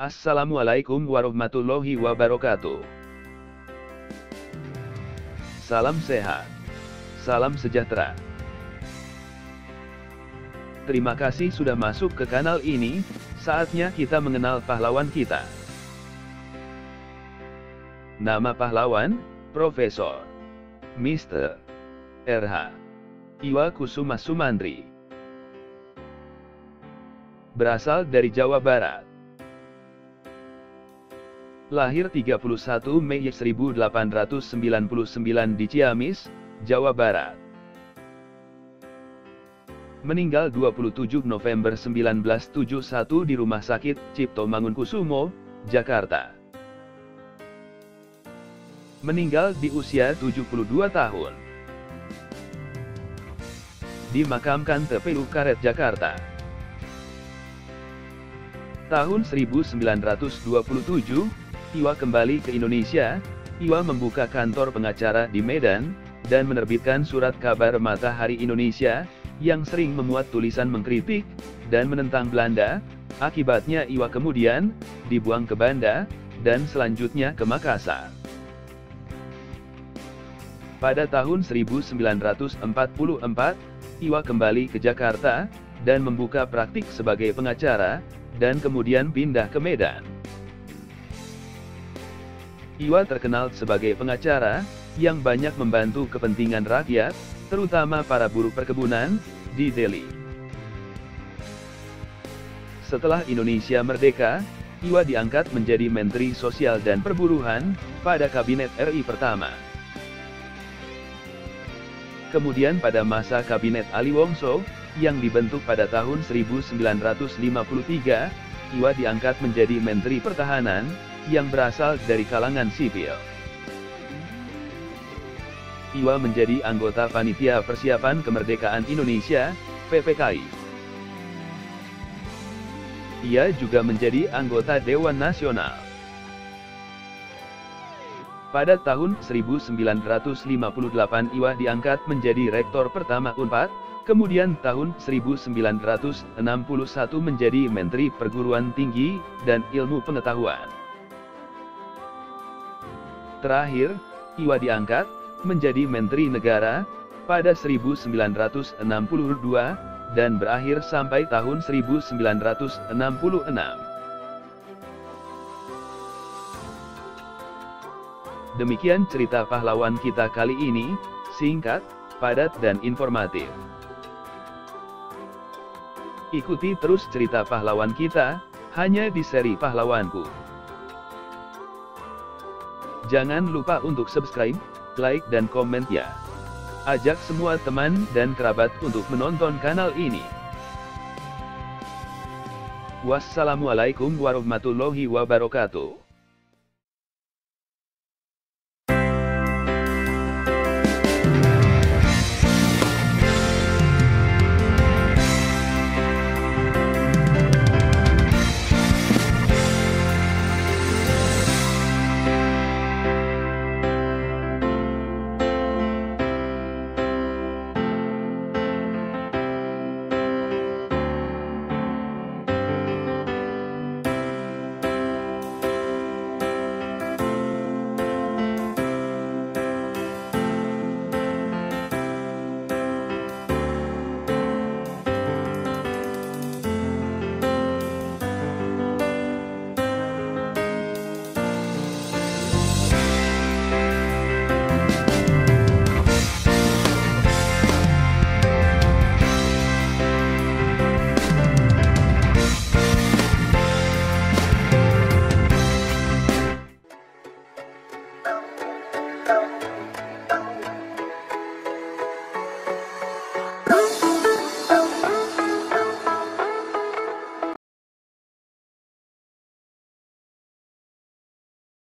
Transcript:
Assalamualaikum warahmatullahi wabarakatuh. Salam sehat. Salam sejahtera. Terima kasih sudah masuk ke kanal ini. Saatnya kita mengenal pahlawan kita. Nama pahlawan, Profesor Mr. R.H. Iwakusuma Sumantri. Berasal dari Jawa Barat. Lahir 31 Mei 1899 di Ciamis, Jawa Barat. Meninggal 27 November 1971 di Rumah Sakit Cipto Mangunkusumo, Jakarta. Meninggal di usia 72 tahun. Dimakamkan TPU Karet, Jakarta. Tahun 1927, Iwa kembali ke Indonesia. Iwa membuka kantor pengacara di Medan, dan menerbitkan surat kabar Matahari Indonesia, yang sering memuat tulisan mengkritik, dan menentang Belanda. Akibatnya Iwa kemudian dibuang ke Banda, dan selanjutnya ke Makassar. Pada tahun 1944, Iwa kembali ke Jakarta, dan membuka praktik sebagai pengacara, dan kemudian pindah ke Medan. Iwa terkenal sebagai pengacara, yang banyak membantu kepentingan rakyat, terutama para buruh perkebunan, di Delhi. Setelah Indonesia merdeka, Iwa diangkat menjadi Menteri Sosial dan Perburuhan, pada Kabinet RI pertama. Kemudian pada masa Kabinet Ali Wongso, yang dibentuk pada tahun 1953, Iwa diangkat menjadi Menteri Pertahanan, yang berasal dari kalangan sipil. Iwa menjadi anggota Panitia Persiapan Kemerdekaan Indonesia, PPKI. Ia juga menjadi anggota Dewan Nasional. Pada tahun 1958 Iwa diangkat menjadi Rektor pertama UNPAD, kemudian tahun 1961 menjadi Menteri Perguruan Tinggi dan Ilmu Pengetahuan. Terakhir, Iwa diangkat menjadi Menteri Negara pada 1962 dan berakhir sampai tahun 1966. Demikian cerita pahlawan kita kali ini, singkat, padat dan informatif. Ikuti terus cerita pahlawan kita, hanya di seri Pahlawanku. Jangan lupa untuk subscribe, like dan komen ya. Ajak semua teman dan kerabat untuk menonton kanal ini. Wassalamualaikum warahmatullahi wabarakatuh.